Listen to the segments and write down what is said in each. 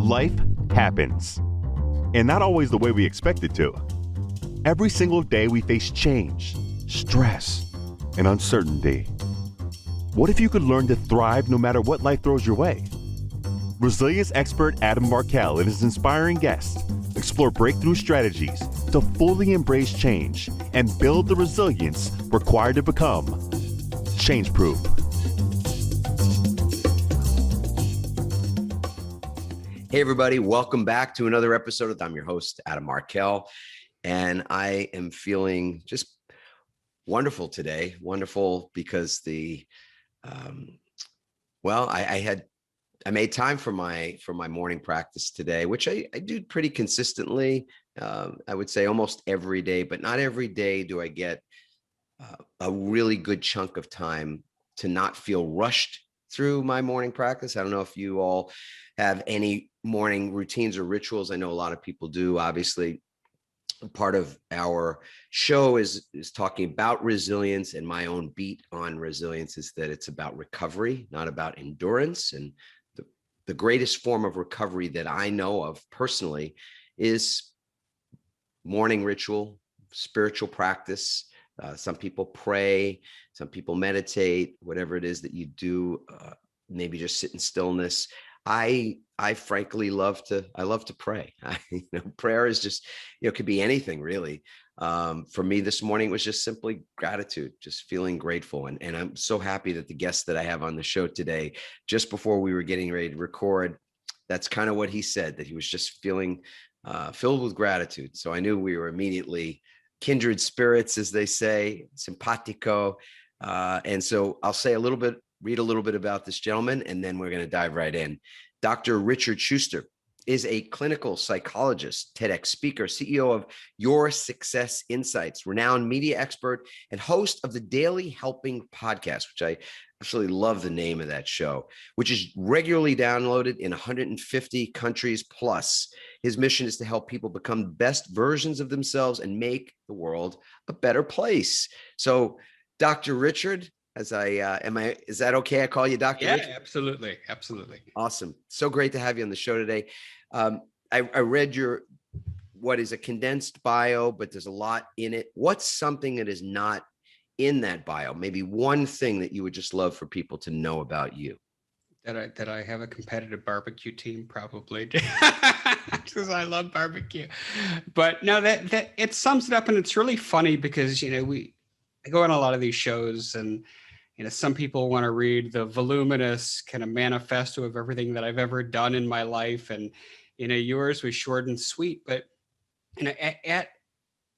Life happens, and not always the way we expect it to. Every single day we face change, stress, and uncertainty. What if you could learn to thrive no matter what life throws your way? Resilience expert Adam Markell and his inspiring guests explore breakthrough strategies to fully embrace change and build the resilience required to become change-proof. Hey, everybody. Welcome back to another episode. I'm your host, Adam Markell, and I am feeling just wonderful today. Wonderful because I made time for my morning practice today, which I do pretty consistently. I would say almost every day, but not every day do I get a really good chunk of time to not feel rushed through my morning practice. I don't know if you all have any morning routines or rituals. I know a lot of people do. Obviously, part of our show is talking about resilience, and my own beat on resilience is that it's about recovery, not about endurance. And the greatest form of recovery that I know of personally is morning ritual, spiritual practice. Some people pray, some people meditate, whatever it is that you do, maybe just sit in stillness. I frankly love to pray. Prayer is just, could be anything really. For me this morning, it was just simply gratitude, just feeling grateful. And I'm so happy that the guest that I have on the show today, just before we were getting ready to record, that's kind of what he said, that he was just feeling filled with gratitude. So I knew we were immediately kindred spirits, as they say, simpatico. And so I'll say read a little bit about this gentleman, and then we're going to dive right in. Dr. Richard Shuster is a clinical psychologist, TEDx speaker, CEO of Your Success Insights, renowned media expert, and host of the Daily Helping podcast, which I absolutely love the name of that show, which is regularly downloaded in 150 countries plus. His mission is to help people become the best versions of themselves and make the world a better place. So, Dr. Richard, is that okay? I call you Dr. Yeah, Richard? absolutely. Absolutely. Awesome. So great to have you on the show today. I read what is a condensed bio, but there's a lot in it. What's something that is not in that bio? Maybe one thing that you would just love for people to know about you. That I have a competitive barbecue team, probably, because I love barbecue. But no, that it sums it up, and it's really funny because I go on a lot of these shows, and some people want to read the voluminous kind of manifesto of everything that I've ever done in my life, and yours was short and sweet. But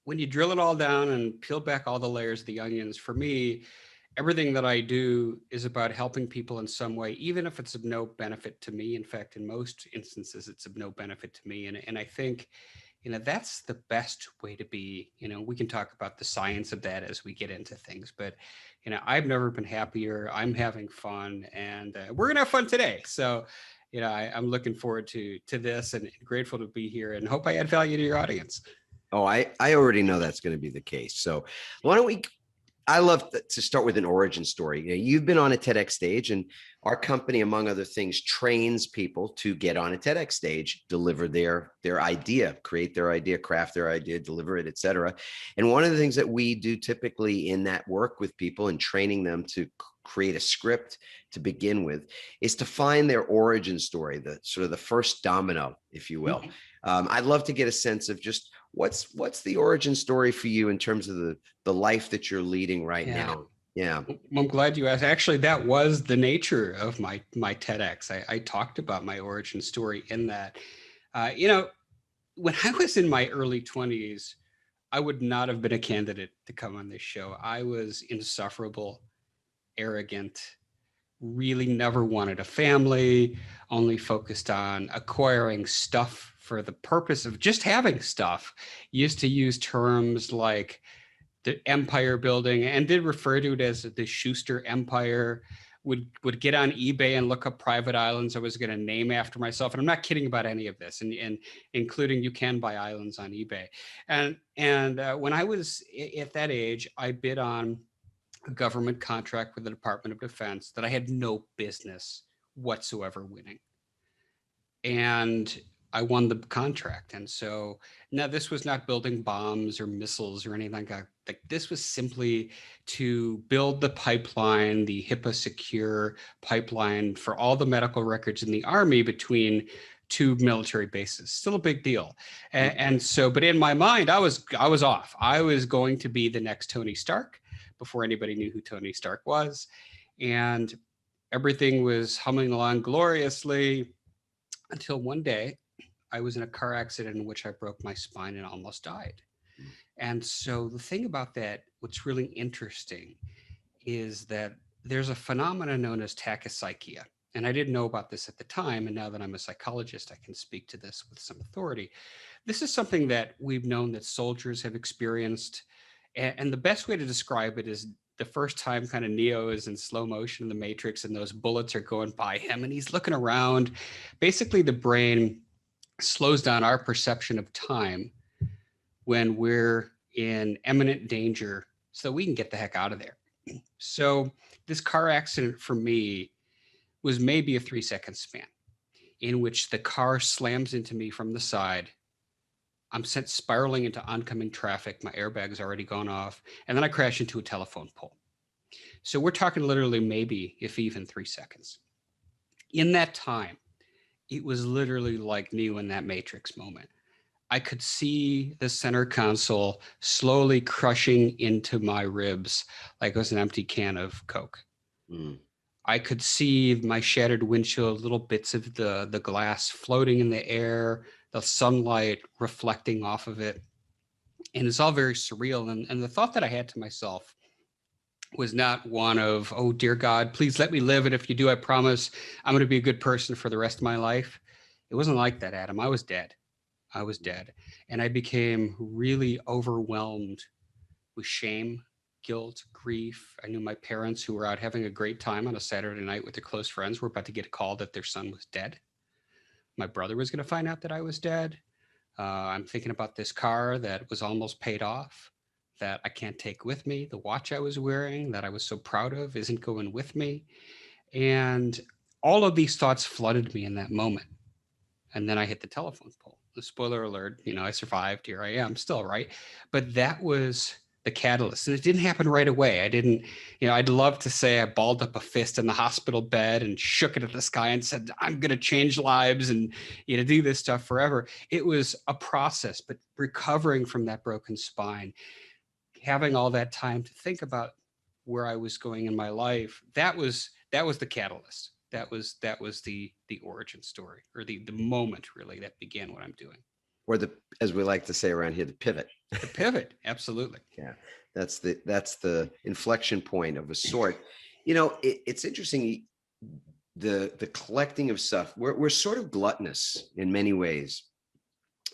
when you drill it all down and peel back all the layers of the onions, for me, everything that I do is about helping people in some way, even if it's of no benefit to me. In fact, in most instances, it's of no benefit to me. And I think, that's the best way to be. We can talk about the science of that as we get into things, but, I've never been happier. I'm having fun, and we're going to have fun today. So, I'm looking forward to this, and grateful to be here, and hope I add value to your audience. Oh, I already know that's going to be the case. So why don't I love to start with an origin story. You've been on a TEDx stage, and our company, among other things, trains people to get on a TEDx stage, deliver their idea, create their idea, craft their idea, deliver it, etc. And one of the things that we do typically in that work with people and training them to create a script to begin with is to find their origin story, the sort of the first domino, if you will. I'd love to get a sense of just what's the origin story for you in terms of the life that you're leading right now. Yeah. Well, I'm glad you asked. Actually, that was the nature of my TEDx. I talked about my origin story in that. When I was in my early 20s, I would not have been a candidate to come on this show. I was insufferable, arrogant, really never wanted a family, only focused on acquiring stuff for the purpose of just having stuff. Used to use terms like the empire building, and did refer to it as the Shuster Empire. Would get on eBay and look up private islands I was going to name after myself. And I'm not kidding about any of this, and including you can buy islands on eBay. And when I was at that age, I bid on a government contract with the Department of Defense that I had no business whatsoever winning. and I won the contract. And so now this was not building bombs or missiles or anything like that. Like, this was simply to build the pipeline, the HIPAA secure pipeline for all the medical records in the Army between two military bases. Still a big deal. And so, but in my mind, I was off. I was going to be the next Tony Stark before anybody knew who Tony Stark was. And everything was humming along gloriously until one day I was in a car accident in which I broke my spine and almost died. And so the thing about that, what's really interesting, is that there's a phenomenon known as tachypsychia. And I didn't know about this at the time. And now that I'm a psychologist, I can speak to this with some authority. This is something that we've known that soldiers have experienced. And the best way to describe it is the first time kind of Neo is in slow motion in the Matrix and those bullets are going by him and he's looking around. Basically, the brain slows down our perception of time when we're in imminent danger so we can get the heck out of there. So this car accident for me was maybe a 3-second span in which the car slams into me from the side. I'm sent spiraling into oncoming traffic. My airbag's already gone off. And then I crash into a telephone pole. So we're talking literally maybe, if even 3 seconds. In that time, it was literally like Neo in that Matrix moment. I could see the center console slowly crushing into my ribs like it was an empty can of Coke. I could see my shattered windshield, little bits of the glass floating in the air, the sunlight reflecting off of it. And it's all very surreal. And the thought that I had to myself was not one of, oh, dear God, please let me live. And if you do, I promise I'm going to be a good person for the rest of my life. It wasn't like that, Adam. I was dead. I was dead. And I became really overwhelmed with shame, guilt, grief. I knew my parents, who were out having a great time on a Saturday night with their close friends, were about to get a call that their son was dead. My brother was going to find out that I was dead. I'm thinking about this car that was almost paid off, that I can't take with me. The watch I was wearing that I was so proud of isn't going with me. And all of these thoughts flooded me in that moment. And then I hit the telephone pole. The spoiler alert, I survived. Here I am still, right? But that was the catalyst. And it didn't happen right away. I didn't, I'd love to say I balled up a fist in the hospital bed and shook it at the sky and said, I'm going to change lives and, do this stuff forever. It was a process, but recovering from that broken spine, having all that time to think about where I was going in my life, that was the catalyst. That was the origin story, or the moment really that began what I'm doing. Or as we like to say around here, the pivot. The pivot, absolutely. Yeah, that's the inflection point of a sort. It's interesting. The collecting of stuff. We're sort of gluttonous in many ways,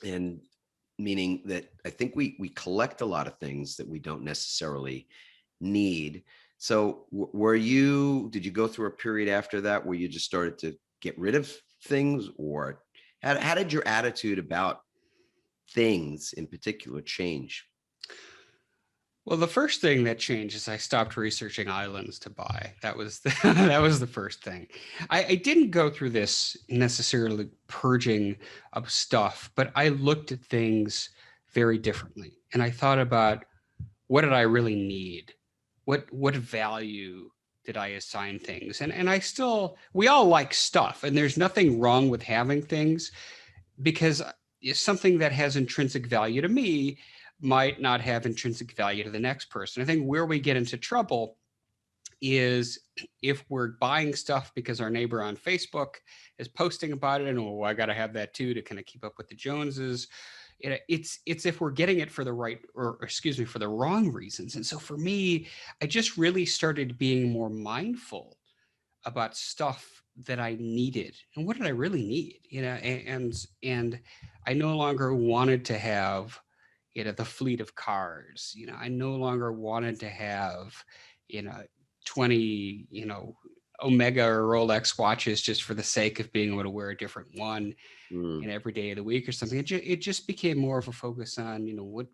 and meaning that I think we collect a lot of things that we don't necessarily need. So did you go through a period after that where you just started to get rid of things, or how did your attitude about things in particular change? Well, the first thing that changed is I stopped researching islands to buy. That was that was the first thing. I didn't go through this necessarily purging of stuff, but I looked at things very differently. And I thought about, what did I really need? What value did I assign things? And we all like stuff, and there's nothing wrong with having things, because it's something that has intrinsic value to me might not have intrinsic value to the next person. I think where we get into trouble is if we're buying stuff because our neighbor on Facebook is posting about it, and I got to have that too to kind of keep up with the Joneses. It's if we're getting it for the right, or excuse me, for the wrong reasons. And so for me, I just really started being more mindful about stuff that I needed, and what did I really need, and I no longer wanted to have, the fleet of cars. I no longer wanted to have, 20, Omega or Rolex watches just for the sake of being able to wear a different one in every day of the week or something. It just became more of a focus on,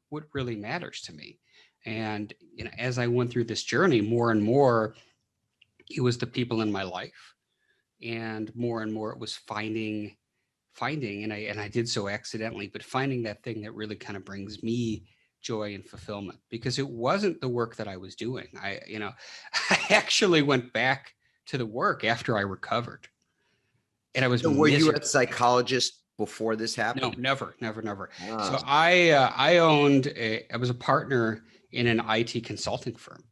what really matters to me. And, as I went through this journey, more and more, it was the people in my life, and more it was finding finding, and I did so accidentally, but finding that thing that really kind of brings me joy and fulfillment, because it wasn't the work that I was doing. I actually went back to the work after I recovered, and I was So were you a miserable. psychologist before this No, happened? never, never, never. So Ah, I was a partner in an IT consulting firm.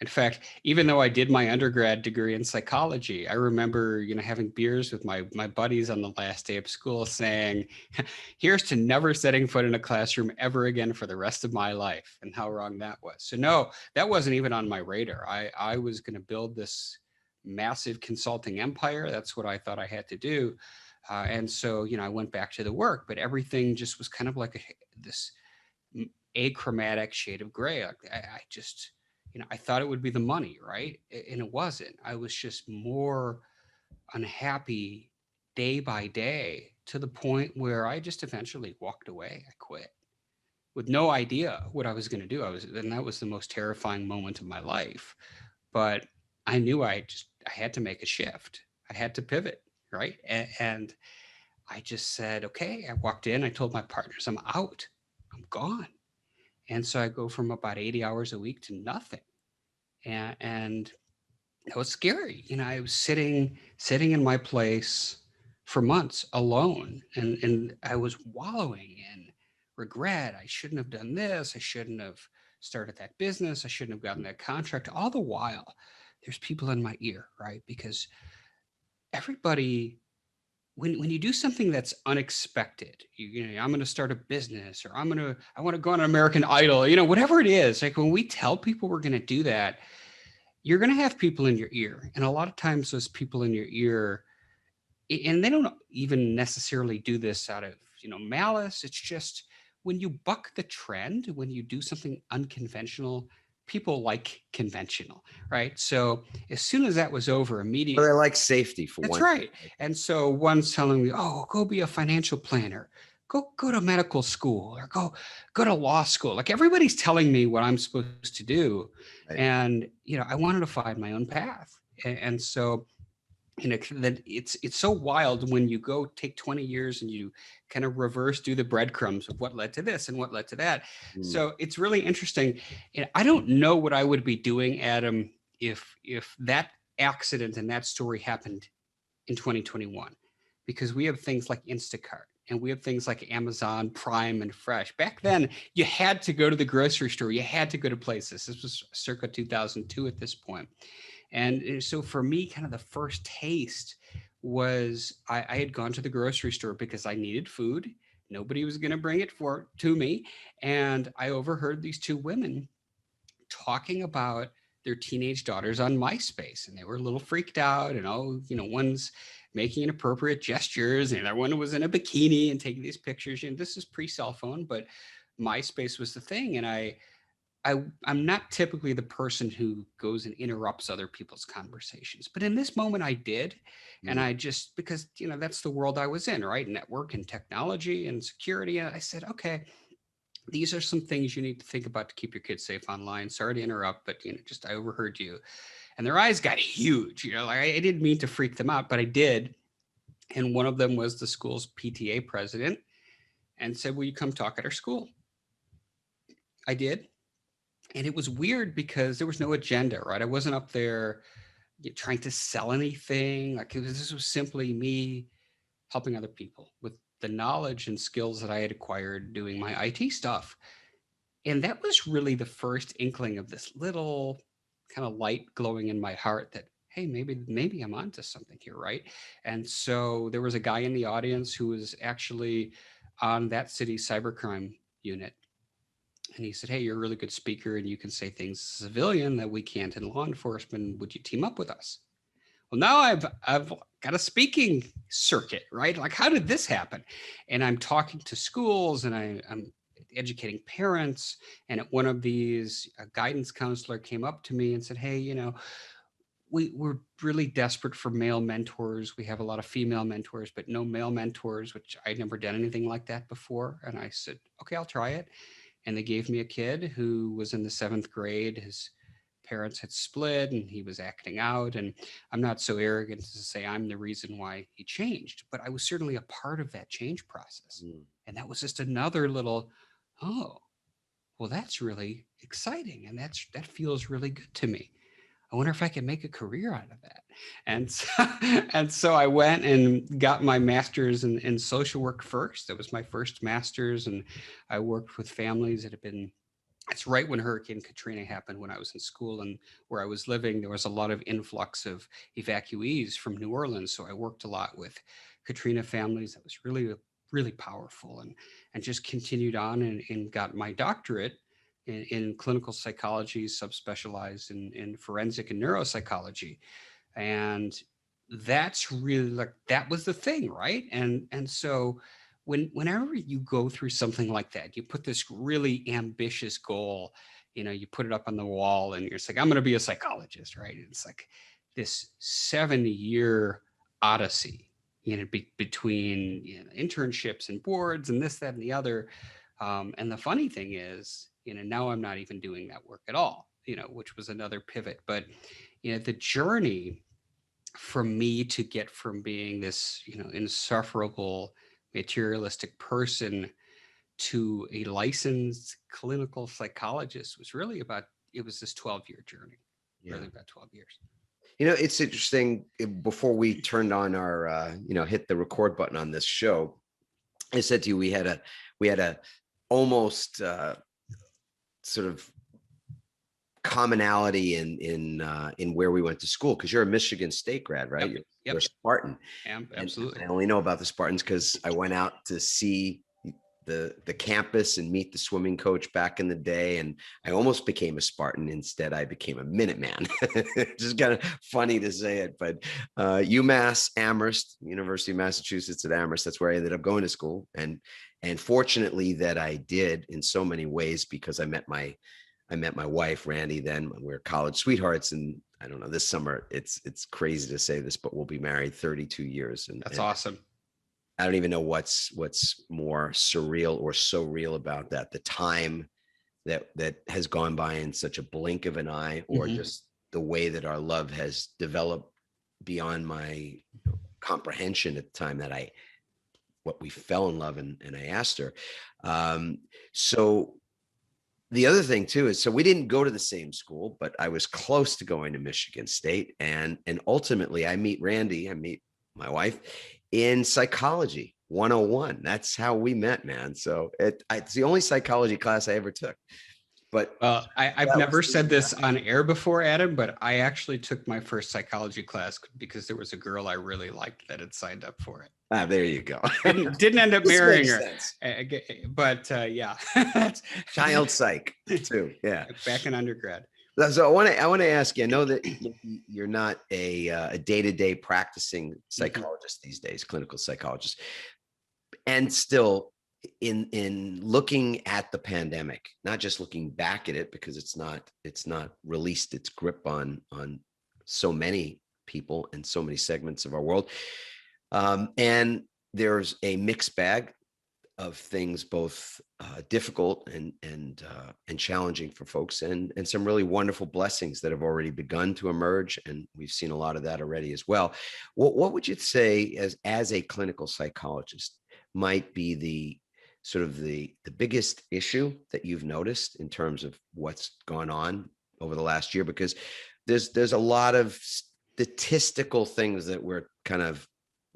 In fact, even though I did my undergrad degree in psychology, I remember, having beers with my buddies on the last day of school saying, here's to never setting foot in a classroom ever again for the rest of my life, and how wrong that was. So no, that wasn't even on my radar. I was going to build this massive consulting empire. That's what I thought I had to do. And so, I went back to the work, but everything just was kind of like this achromatic shade of gray. I just, I thought it would be the money, right? And it wasn't. I was just more unhappy day by day, to the point where I just eventually walked away. I quit with no idea what I was going to do. And that was the most terrifying moment of my life. But I knew I had to make a shift. I had to pivot, right? And I just said, okay. I walked in, I told my partners, I'm out, I'm gone. And so I go from about 80 hours a week to nothing. And it was scary. I was sitting in my place for months alone, and I was wallowing in regret. I shouldn't have done this. I shouldn't have started that business. I shouldn't have gotten that contract. All the while, there's people in my ear, right? Because everybody, when you do something that's unexpected, I'm going to start a business, or I want to go on American Idol, whatever it is. Like, when we tell people we're going to do that, you're going to have people in your ear. And a lot of times those people in your ear, and they don't even necessarily do this out of, malice. It's just, when you buck the trend, when you do something unconventional, people like conventional, right? So as soon as that was over, well, immediately. they like safety for That's one thing. right. And so one's telling me, "Oh, go be a financial planner. Go to medical school, or go to law school." Like, everybody's telling me what I'm supposed to do. Right. And, I wanted to find my own path. And so, that it's so wild when you go take 20 years and you kind of reverse, do the breadcrumbs of what led to this and what led to that. Mm. So it's really interesting. And I don't know what I would be doing, Adam, if that accident and that story happened in 2021, because we have things like Instacart, and we have things like Amazon Prime and Fresh. Back then, you had to go to the grocery store. You had to go to places. This was circa 2002 at this point. And so for me, kind of the first taste was, I had gone to the grocery store because I needed food. Nobody was going to bring it to me. And I overheard these two women talking about their teenage daughters on MySpace, and they were a little freaked out. And, one's making inappropriate gestures, and the other one was in a bikini and taking these pictures. And this is pre-cell phone, but MySpace was the thing. And I'm not typically the person who goes and interrupts other people's conversations, but in this moment I did. And Mm. I just, because, that's the world I was in, right? Network and technology and security. And I said, okay, these are some things you need to think about to keep your kids safe online. Sorry to interrupt, but, just, I overheard you. And their eyes got huge, like, I didn't mean to freak them out, but I did. And one of them was the school's PTA president, and said, will you come talk at our school? I did. And it was weird because there was no agenda, right? I wasn't up there trying to sell anything. Like, this was simply me helping other people with the knowledge and skills that I had acquired doing my IT stuff. And that was really the first inkling of this little kind of light glowing in my heart that, hey, maybe I'm onto something here, right? And so there was a guy in the audience who was actually on that city's cybercrime unit. And he said, hey, you're a really good speaker, and you can say things as a civilian that we can't in law enforcement. Would you team up with us? Well, now I've got a speaking circuit, right? Like, how did this happen? And I'm talking to schools, and I'm educating parents. And at one of these, a guidance counselor came up to me and said, hey, we're really desperate for male mentors. We have a lot of female mentors, but no male mentors, which I'd never done anything like that before. And I said, okay, I'll try it. And they gave me a kid who was in the 7th grade. parents had split and he was acting out. And I'm not so arrogant to say I'm the reason why he changed, but I was certainly a part of that change process. Mm. And that was just another little, oh, well, that's really exciting. And that feels really good to me. I wonder if I can make a career out of that. And so, and so I went and got my master's in social work first. That was my first master's. And I worked with families that had been, it's right when Hurricane Katrina happened when I was in school, and where I was living, there was a lot of influx of evacuees from New Orleans. So I worked a lot with Katrina families. That was really, really powerful, and just continued on and got my doctorate in clinical psychology, subspecialized in forensic and neuropsychology. And that's really like, that was the thing, right? And so whenever you go through something like that, you put this really ambitious goal, you put it up on the wall and you're just like, I'm going to be a psychologist, right? It's like this 7-year odyssey, between internships and boards and this, that, and the other. And the funny thing is, now I'm not even doing that work at all, which was another pivot. But, the journey for me to get from being this, insufferable materialistic person to a licensed clinical psychologist was really about, it was this 12-year journey, Yeah. really about 12 years. It's interesting. Before we turned on our, hit the record button on this show, I said to you, we had a almost sort of commonality in where we went to school, because you're a Michigan State grad, right? Yep. You're a Spartan. Absolutely. And I only know about the Spartans because I went out to see the campus and meet the swimming coach back in the day, and I almost became a Spartan. Instead, I became a Minuteman. Just kind of funny to say it, but UMass Amherst, University of Massachusetts at Amherst, that's where I ended up going to school, and fortunately that I did in so many ways, because I met my wife, Randy, then when we were college sweethearts. And I don't know, this summer, it's crazy to say this, but we'll be married 32 years. And That's awesome. I don't even know what's more surreal or so real about that. The time that has gone by in such a blink of an eye, or just the way that our love has developed beyond my comprehension at the time that we fell in love, and I asked her. So the other thing too is, so we didn't go to the same school, but I was close to going to Michigan State, and ultimately I meet my wife in psychology 101. That's how we met, man. So it's the only psychology class I ever took. But I've never said this on air before, Adam, but I actually took my first psychology class because there was a girl I really liked that had signed up for it. There you go. Didn't end up marrying her, but yeah, child psych too. Yeah, back in undergrad. So I want to ask you. I know that you're not a day-to-day practicing psychologist these days, clinical psychologist, and still in looking at the pandemic, not just looking back at it, because it's not released its grip on so many people and so many segments of our world. And there's a mixed bag of things, both difficult and challenging for folks, and some really wonderful blessings that have already begun to emerge, and we've seen a lot of that already as well. What would you say as a clinical psychologist might be the sort of the biggest issue that you've noticed in terms of what's gone on over the last year? Because there's a lot of statistical things that we're kind of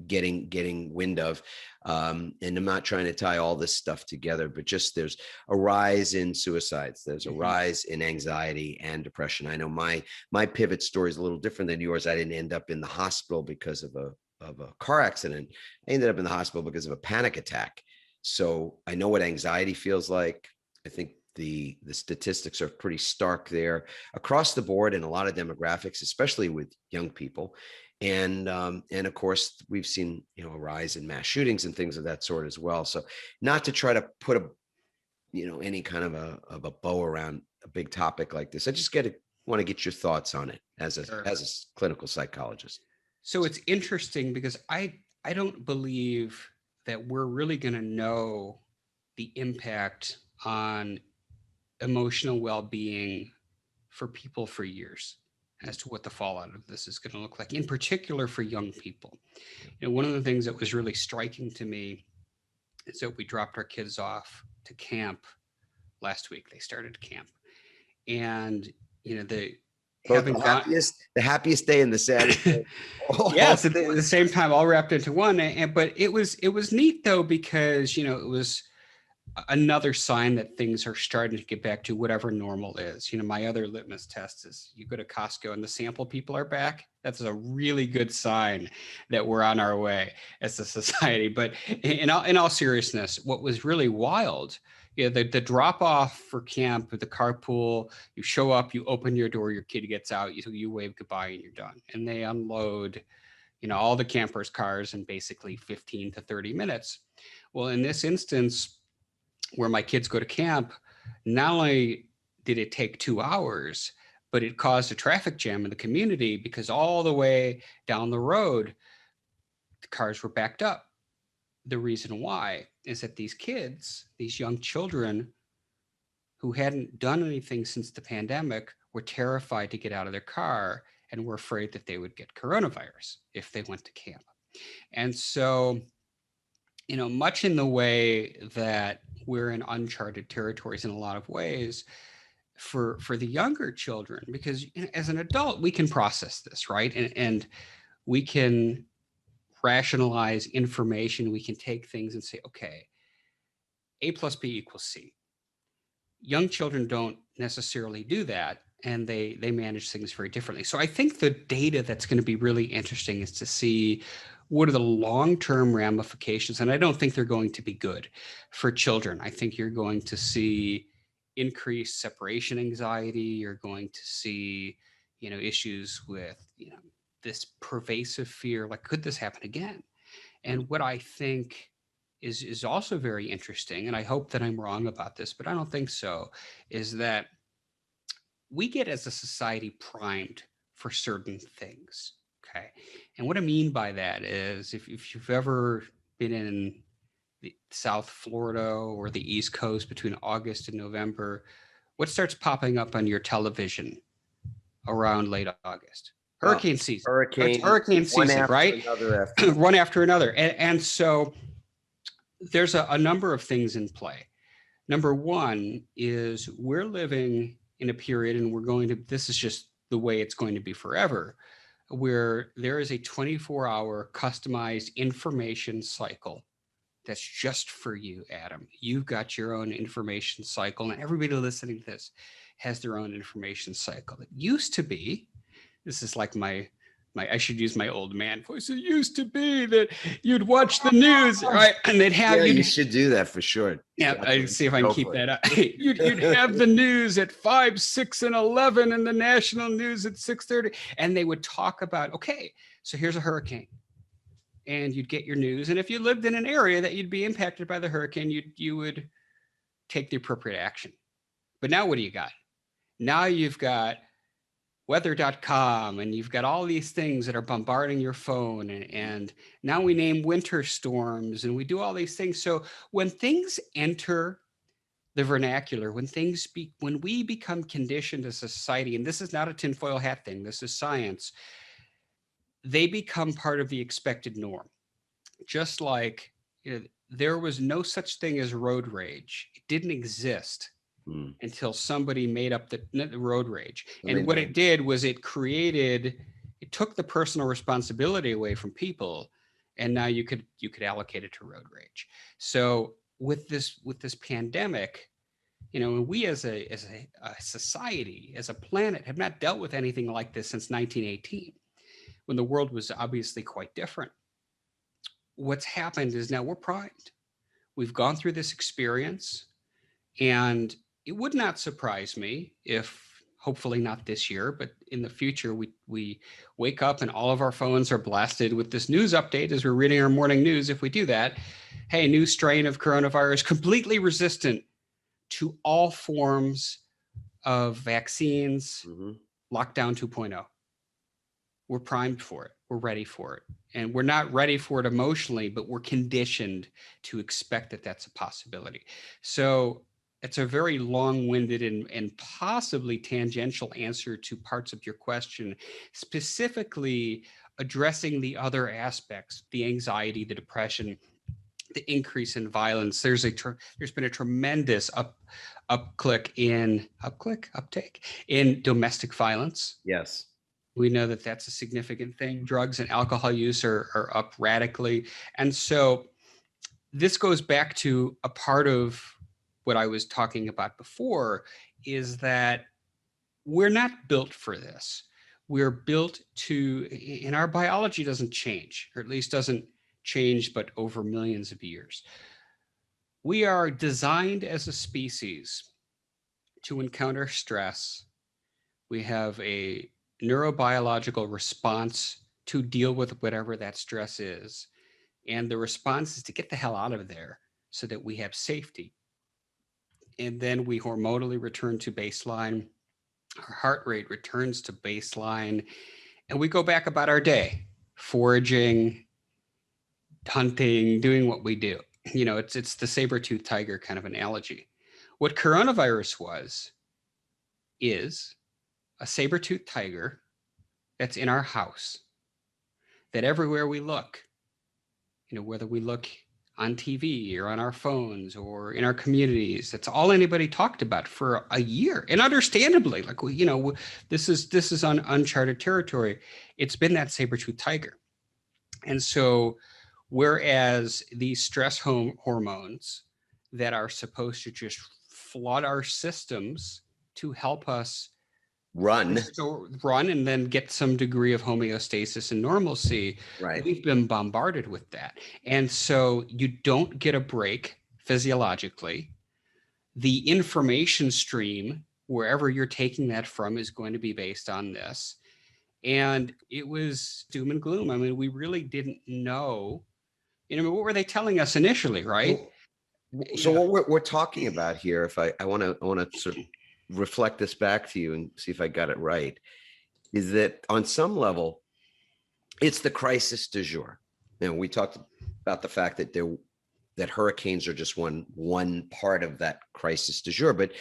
getting wind of. And I'm not trying to tie all this stuff together, but just there's a rise in suicides. There's a rise in anxiety and depression. I know my pivot story is a little different than yours. I didn't end up in the hospital because of a car accident. I ended up in the hospital because of a panic attack. So I know what anxiety feels like. I think the statistics are pretty stark there across the board in a lot of demographics, especially with young people. And of course, we've seen, a rise in mass shootings and things of that sort as well. So not to try to put any kind of a bow around a big topic like this, I just want to get your thoughts on it as a clinical psychologist. So it's interesting because I don't believe that we're really going to know the impact on emotional well-being for people for years as to what the fallout of this is going to look like, in particular for young people. One of the things that was really striking to me is that we dropped our kids off to camp last week. They started camp, and they Both having gone the happiest day and the saddest day. yes, at the same time, all wrapped into one. But it was neat though, because it was another sign that things are starting to get back to whatever normal is. My other litmus test is you go to Costco and the sample people are back. That's a really good sign that we're on our way as a society. But in all seriousness, what was really wild, the drop off for camp, the carpool, you show up, you open your door, your kid gets out, you wave goodbye and you're done. And they unload, all the campers' cars in basically 15 to 30 minutes. Well, in this instance, where my kids go to camp, not only did it take 2 hours, but it caused a traffic jam in the community because all the way down the road, the cars were backed up. The reason why is that these kids, these young children who hadn't done anything since the pandemic, were terrified to get out of their car and were afraid that they would get coronavirus if they went to camp. And so, much in the way that we're in uncharted territories in a lot of ways for the younger children, because as an adult, we can process this, right? And we can rationalize information. We can take things and say, okay, A plus B equals C. Young children don't necessarily do that, and they manage things very differently. So I think the data that's going to be really interesting is to see what are the long-term ramifications. And I don't think they're going to be good for children. I think you're going to see increased separation anxiety. You're going to see, issues with, this pervasive fear, like, could this happen again? And what I think is also very interesting, and I hope that I'm wrong about this, but I don't think so, is that we get as a society primed for certain things. Okay. And what I mean by that is if you've ever been in the South Florida or the East Coast between August and November, what starts popping up on your television around late August? Hurricane season. Hurricane season, right? One after another. And so there's a number of things in play. Number one is we're living in a period, and this is just the way it's going to be forever, where there is a 24-hour customized information cycle that's just for you, Adam. You've got your own information cycle, and everybody listening to this has their own information cycle. It used to be, this is like I should use my old man voice. It used to be that you'd watch the news, right? And they'd have you should do that for sure. Yeah, I see if I can keep that up. You'd have the news at 5, 6, and 11, and the national news at 6:30, and they would talk about, okay, so here's a hurricane, and you'd get your news, and if you lived in an area that you'd be impacted by the hurricane, you would take the appropriate action. But now what do you got? Now you've got weather.com, and you've got all these things that are bombarding your phone, and now we name winter storms, and we do all these things. So when things enter the vernacular, when we become conditioned as a society, and this is not a tinfoil hat thing, this is science, they become part of the expected norm. Just like there was no such thing as road rage. It didn't exist until somebody made up the road rage. And what it did was it took the personal responsibility away from people, and now you could allocate it to road rage. So with this pandemic, we as a society, as a planet, have not dealt with anything like this since 1918, when the world was obviously quite different. What's happened is now we're primed. We've gone through this experience, and it would not surprise me if, hopefully not this year, but in the future, we wake up and all of our phones are blasted with this news update as we're reading our morning news. If we do that, hey, new strain of coronavirus, completely resistant to all forms of vaccines, lockdown 2.0. We're primed for it. We're ready for it. And we're not ready for it emotionally, but we're conditioned to expect that that's a possibility. So it's a very long-winded and possibly tangential answer to parts of your question, specifically addressing the other aspects, the anxiety, the depression, the increase in violence. There's been a tremendous uptake in domestic violence. Yes. We know that that's a significant thing. Drugs and alcohol use are up radically. And so this goes back to a part of what I was talking about before, is that we're not built for this. We're built to, and our biology doesn't change, or at least doesn't change, but over millions of years. We are designed as a species to encounter stress. We have a neurobiological response to deal with whatever that stress is. And the response is to get the hell out of there so that we have safety. And then we hormonally return to baseline. Our heart rate returns to baseline. And we go back about our day, foraging, hunting, doing what we do. You know, it's the saber-toothed tiger kind of analogy. What coronavirus is a saber-toothed tiger that's in our house, that everywhere we look, you know, whether we look on TV or on our phones or in our communities, that's all anybody talked about for a year. And understandably, like, you know, this is uncharted territory. It's been that saber-toothed tiger. And so whereas these stress hormones that are supposed to just flood our systems to help us Run. And then get some degree of homeostasis and normalcy, Right. We've been bombarded with that. And so you don't get a break physiologically. The information stream, wherever you're taking that from, is going to be based on this. And it was doom and gloom. I mean, we really didn't know, you know, what were they telling us initially, right? So what we're talking about here, if I want to sort of reflect this back to you and see if I got it right, is that on some level, it's the crisis du jour. You know, we talked about the fact that that hurricanes are just one part of that crisis du jour, but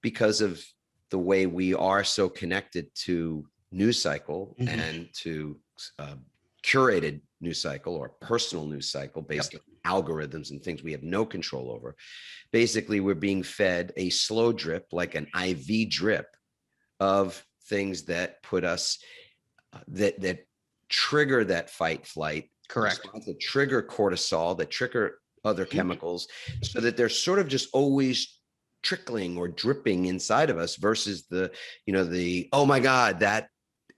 because of the way we are so connected to news cycle and to curated news cycle or personal news cycle based on algorithms and things we have no control over. Basically, we're being fed a slow drip, like an IV drip, of things that put us that trigger that fight flight. Correct. That trigger cortisol, that trigger other chemicals, so that they're sort of just always trickling or dripping inside of us versus the oh my God, that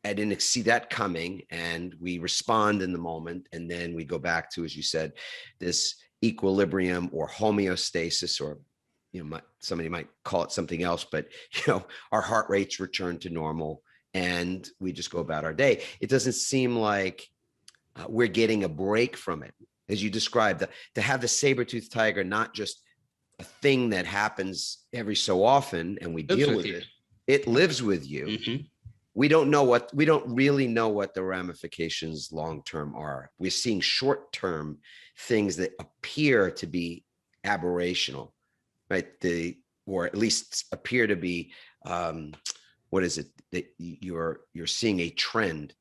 I didn't see that coming, and we respond in the moment, and then we go back to, as you said, this equilibrium or homeostasis, or somebody might call it something else, but our heart rates return to normal, and we just go about our day. It doesn't seem like we're getting a break from it, as you described, to have the saber-toothed tiger not just a thing that happens every so often and we deal with it. It lives with you. Mm-hmm. We don't really know what the ramifications long-term are. We're seeing short-term things that appear to be aberrational, right? Or at least appear to be, what is it? That you're seeing a trend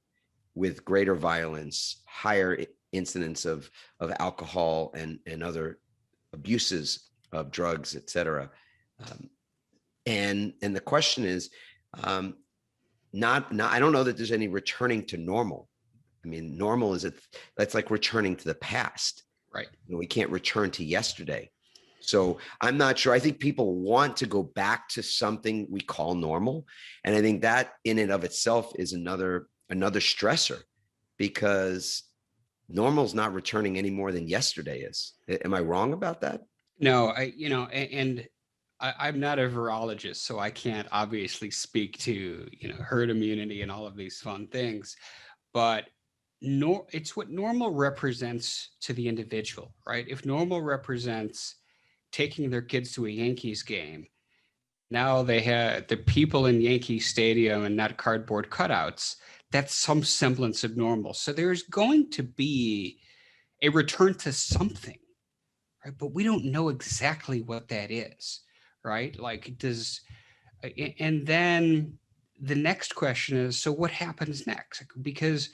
with greater violence, higher incidence of alcohol and other abuses of drugs, et cetera. And the question is, I don't know that there's any returning to normal. I mean, normal that's like returning to the past, right? We can't return to yesterday. So I'm not sure. I think people want to go back to something we call normal. And I think that in and of itself is another stressor, because normal is not returning any more than yesterday is. Am I wrong about that? No, I'm not a virologist, so I can't obviously speak to, herd immunity and all of these fun things, but it's what normal represents to the individual, right? If normal represents taking their kids to a Yankees game, now they have the people in Yankee Stadium and not cardboard cutouts. That's some semblance of normal. So there's going to be a return to something, right? But we don't know exactly what that is. right? Like and then the next question is, so what happens next? Because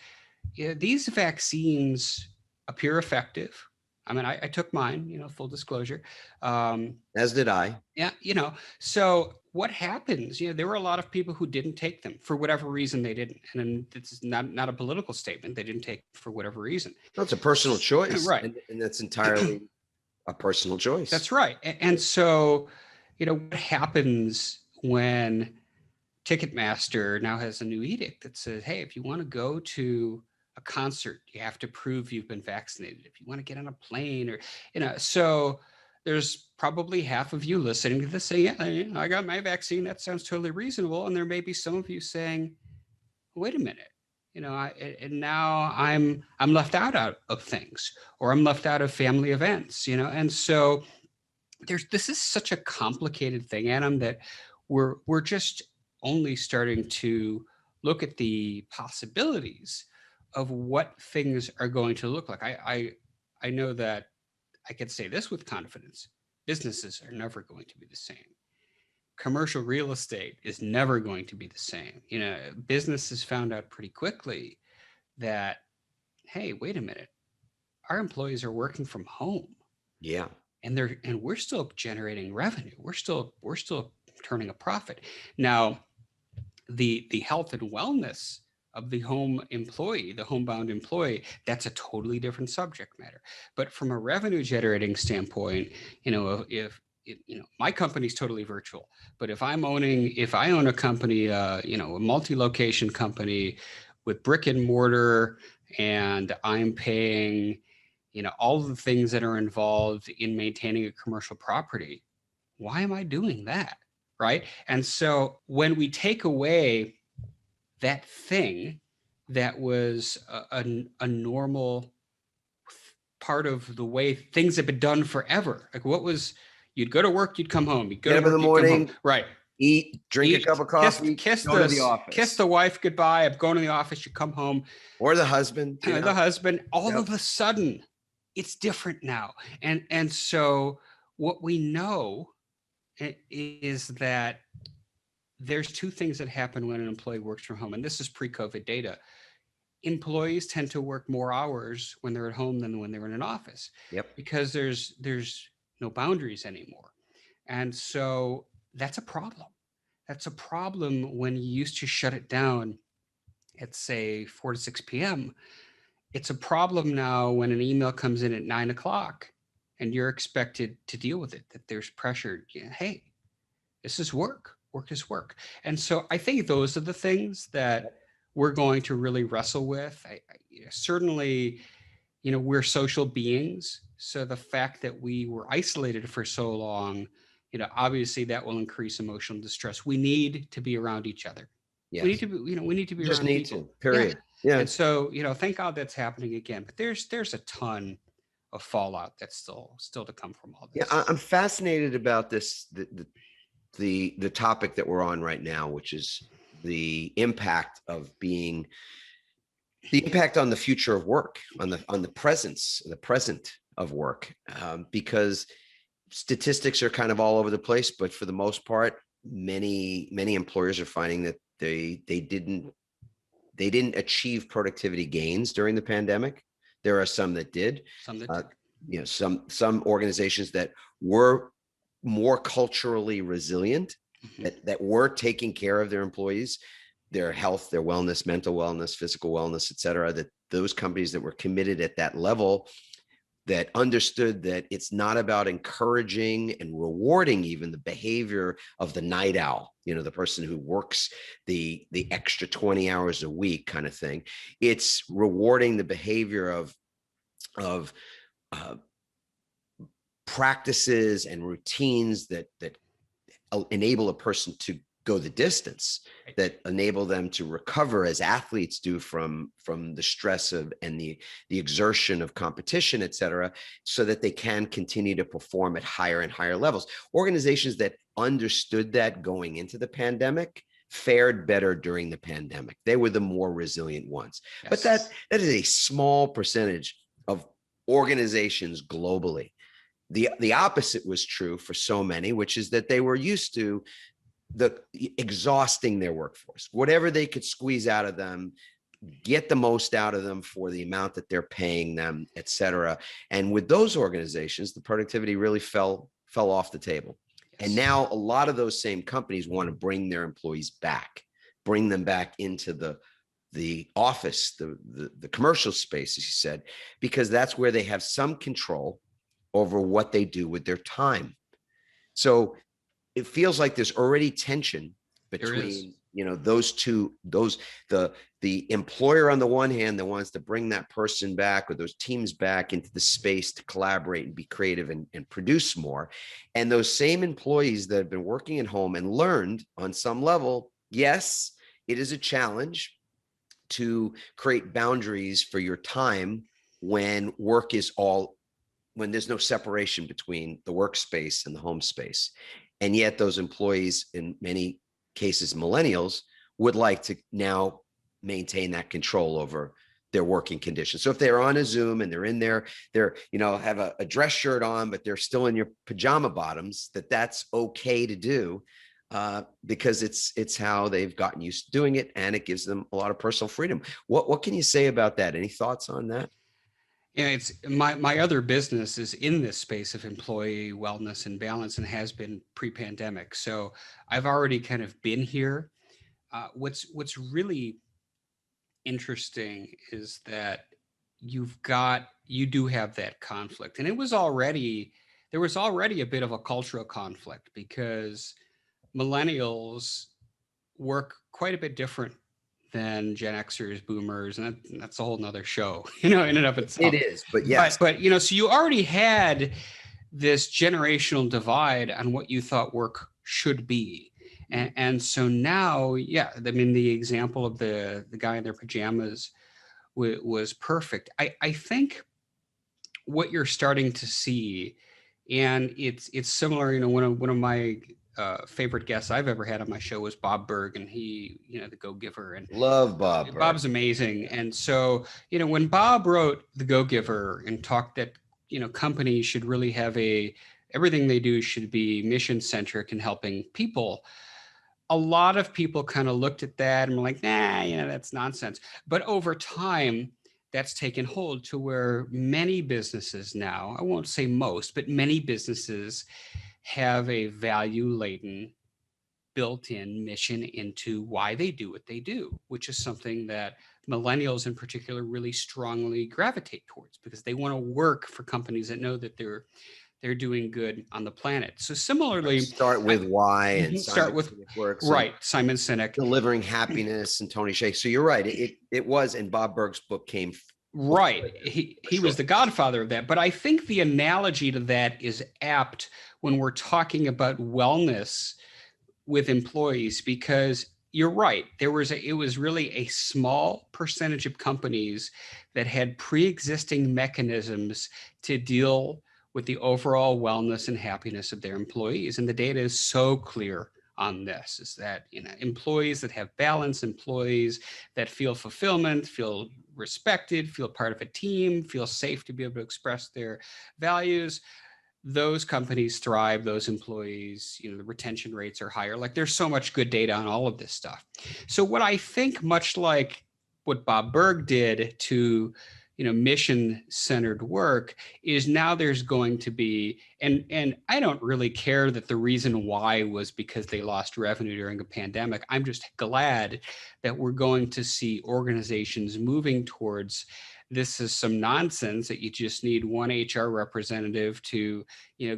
these vaccines appear effective. I mean, I took mine, full disclosure. As did I. Yeah, so what happens? There were a lot of people who didn't take them for whatever reason they didn't. And this is not a political statement. They didn't take for whatever reason. No, it's a personal choice. Right. And that's entirely a personal choice. That's right. And so, what happens when Ticketmaster now has a new edict that says, hey, if you want to go to a concert, you have to prove you've been vaccinated. If you want to get on a plane or, so there's probably half of you listening to this saying, yeah, I got my vaccine. That sounds totally reasonable. And there may be some of you saying, wait a minute, and now I'm left out of things, or I'm left out of family events, and so this is such a complicated thing, Adam, that we're just only starting to look at the possibilities of what things are going to look like. I know that I can say this with confidence: businesses are never going to be the same. Commercial real estate is never going to be the same. Businesses found out pretty quickly that, hey, wait a minute, our employees are working from home. Yeah. And we're still generating revenue. We're still turning a profit. Now, the health and wellness of the home employee, the homebound employee, that's a totally different subject matter. But from a revenue generating standpoint, if my company's totally virtual, but if I own a company, a multi-location company with brick and mortar, and I'm paying, all of the things that are involved in maintaining a commercial property, why am I doing that? Right. And so when we take away that thing that was a normal part of the way things have been done forever, like you'd go to work, you'd come home, you'd go Get to up work, in the you'd come morning, home. Right. Eat, drink a cup of coffee, kiss go to the office. Kiss the wife goodbye. I'm going to the office. You come home. Or the husband. The husband. All of a sudden, it's different now. And so what we know is that there's two things that happen when an employee works from home. And this is pre-COVID data. Employees tend to work more hours when they're at home than when they're in an office. Yep. Because there's no boundaries anymore. And so that's a problem. That's a problem when you used to shut it down at, say, 4 to 6 p.m. It's a problem now when an email comes in at 9 o'clock and you're expected to deal with it, that there's pressure. Hey, this is work. Work is work. And so I think those are the things that we're going to really wrestle with. Certainly, we're social beings. So the fact that we were isolated for so long, obviously that will increase emotional distress. We need to be around each other. Yes. We need to be, we need to be just around need people. to, period. Yeah. And so, thank God that's happening again. But there's a ton of fallout that's still to come from all this. Yeah, I'm fascinated about this, the topic that we're on right now, which is the impact on the future of work, on the present of work, because statistics are kind of all over the place, but for the most part, many employers are finding that they didn't achieve productivity gains during the pandemic. There are some that did. Some that did. Some organizations that were more culturally resilient, that were taking care of their employees, their health, their wellness, mental wellness, physical wellness, et cetera, that those companies that were committed at that level, that understood that it's not about encouraging and rewarding even the behavior of the night owl, the person who works the extra 20 hours a week kind of thing. It's rewarding the behavior of practices and routines that enable a person to go the distance, that enable them to recover as athletes do from the stress of and the exertion of competition, et cetera, so that they can continue to perform at higher and higher levels. Organizations that understood that going into the pandemic fared better during the pandemic. They were the more resilient ones. Yes. But that is a small percentage of organizations globally. The opposite was true for so many, which is that they were used to exhausting their workforce, whatever they could squeeze out of them, get the most out of them for the amount that they're paying them, et cetera. And with those organizations, the productivity really fell off the table. And now a lot of those same companies want to bring their employees back, bring them back into the office, the commercial space, as you said, because that's where they have some control over what they do with their time. So it feels like there's already tension between, those two, the employer on the one hand that wants to bring that person back or those teams back into the space to collaborate and be creative and produce more. And those same employees that have been working at home and learned on some level, yes, it is a challenge to create boundaries for your time when when there's no separation between the workspace and the home space. And yet those employees, in many cases, millennials, would like to now maintain that control over their working conditions. So if they're on a Zoom and they're in there, have a dress shirt on, but they're still in your pajama bottoms, that's okay to do because it's how they've gotten used to doing it, and it gives them a lot of personal freedom. What can you say about that? Any thoughts on that? Yeah, it's my other business is in this space of employee wellness and balance, and has been pre-pandemic. So I've already kind of been here. What's really interesting is that you do have that conflict, and there was already a bit of a cultural conflict because millennials work quite a bit different than Gen Xers, boomers, and that's a whole nother show, in and of itself. It is, but yes. But so you already had this generational divide on what you thought work should be. And so now, yeah, I mean, the example of the guy in their pajamas was perfect. I think what you're starting to see, and it's similar, one of my favorite guests I've ever had on my show was Bob Berg, and he, the Go-Giver, and love Bob. Bob's amazing. And so, when Bob wrote The Go-Giver and talked that, companies should really have everything they do should be mission centric and helping people. A lot of people kind of looked at that and were like, nah, that's nonsense. But over time, that's taken hold to where many businesses now, I won't say most, but many businesses have a value-laden built-in mission into why they do what they do, which is something that millennials in particular really strongly gravitate towards because they want to work for companies that know that they're doing good on the planet. So similarly, start with why and start with works, right. Simon Sinek, delivering happiness, and Tony Hsieh. So you're right. It was, and Bob Berg's book came right. He was the godfather of that. But I think the analogy to that is apt when we're talking about wellness with employees, because you're right. It was really a small percentage of companies that had pre-existing mechanisms to deal with the overall wellness and happiness of their employees. And the data is so clear on this, is that, employees that have balance, employees that feel fulfillment, feel respected, feel part of a team, feel safe to be able to express their values, those companies thrive, those employees, the retention rates are higher. Like, there's so much good data on all of this stuff. So what I think, much like what Bob Berg did to, mission-centered work, is now there's going to be, and I don't really care that the reason why was because they lost revenue during a pandemic. I'm just glad that we're going to see organizations moving towards, this is some nonsense that you just need one HR representative to,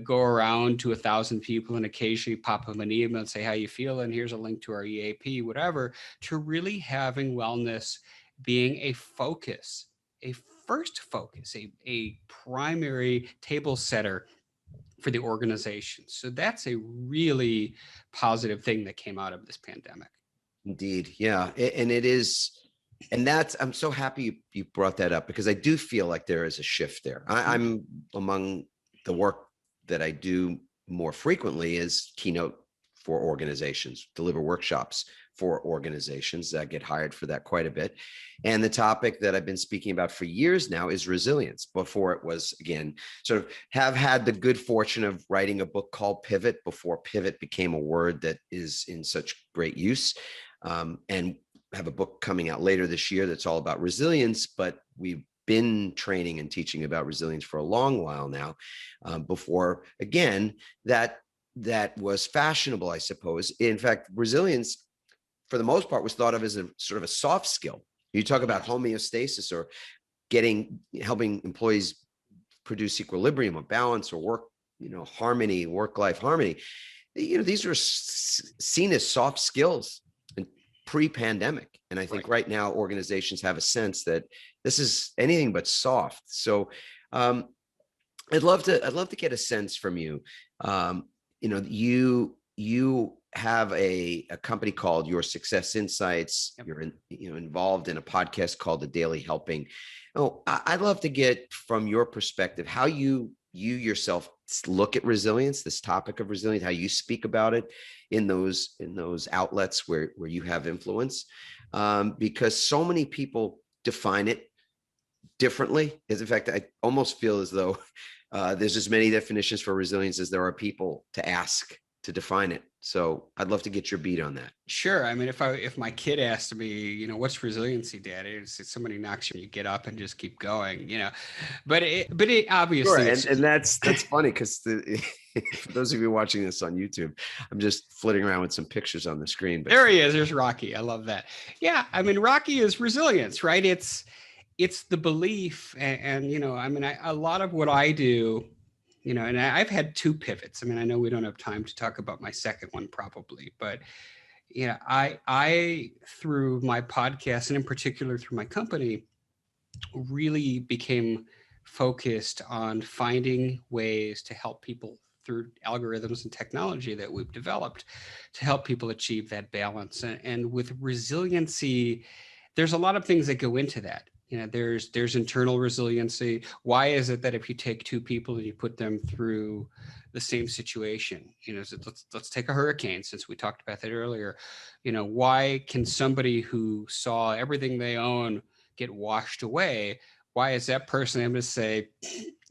go around to 1,000 people and occasionally pop them an email and say, how you feel? And here's a link to our EAP, whatever, to really having wellness being a focus, a first focus, a primary table setter for the organization. So that's a really positive thing that came out of this pandemic. Indeed. Yeah. And it is. And I'm so happy you brought that up, because I do feel like there is a shift there. I'm among the work that I do more frequently is keynote for organizations, deliver workshops for organizations. I get hired for that quite a bit. And the topic that I've been speaking about for years now is resilience. Before it was, again, sort of have had the good fortune of writing a book called Pivot before pivot became a word that is in such great use. And have a book coming out later this year that's all about resilience, but we've been training and teaching about resilience for a long while now. Before, again, that was fashionable, I suppose. In fact, resilience, for the most part, was thought of as a sort of a soft skill. You talk about homeostasis or helping employees produce equilibrium or balance or work, harmony, work-life harmony. These are seen as soft skills pre-pandemic. And I think right now organizations have a sense that this is anything but soft. So I'd love to get a sense from you. You have a company called Your Success Insights. Yep. You're involved in a podcast called The Daily Helping. I'd love to get from your perspective how you yourself look at resilience, this topic of resilience, how you speak about it in those outlets where you have influence, because so many people define it differently. In fact, I almost feel as though there's as many definitions for resilience as there are people to ask to define it. So I'd love to get your beat on that. Sure. I mean, if my kid asked me, what's resiliency, Dad? It's somebody knocks you, you get up and just keep going, but it obviously. Sure. And that's funny because for those of you watching this on YouTube, I'm just flitting around with some pictures on the screen. But there he is. There's Rocky. I love that. Yeah. I mean, Rocky is resilience, right? It's the belief and a lot of what I do, and I've had two pivots. I mean, I know we don't have time to talk about my second one probably, but I through my podcast and in particular through my company really became focused on finding ways to help people through algorithms and technology that we've developed to help people achieve that balance. And with resiliency, there's a lot of things that go into that. There's internal resiliency. Why is it that if you take two people and you put them through the same situation, let's take a hurricane, since we talked about that earlier. Why can somebody who saw everything they own get washed away? Why is that person able to say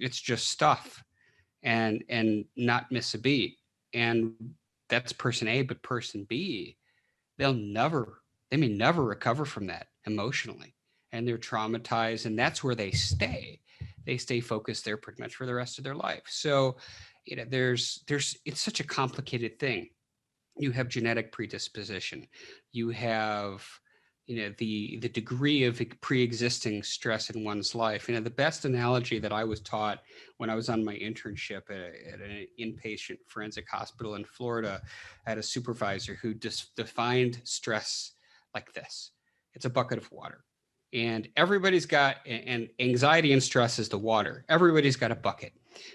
it's just stuff and not miss a beat? And that's person A, but person B, they may never recover from that emotionally. And they're traumatized, and that's where they stay. They stay focused there pretty much for the rest of their life. So, there's it's such a complicated thing. You have genetic predisposition. You have, the degree of pre-existing stress in one's life. The best analogy that I was taught when I was on my internship at an inpatient forensic hospital in Florida, I had a supervisor who just defined stress like this: it's a bucket of water. And everybody's got, and anxiety and stress is the water. Everybody's got a bucket.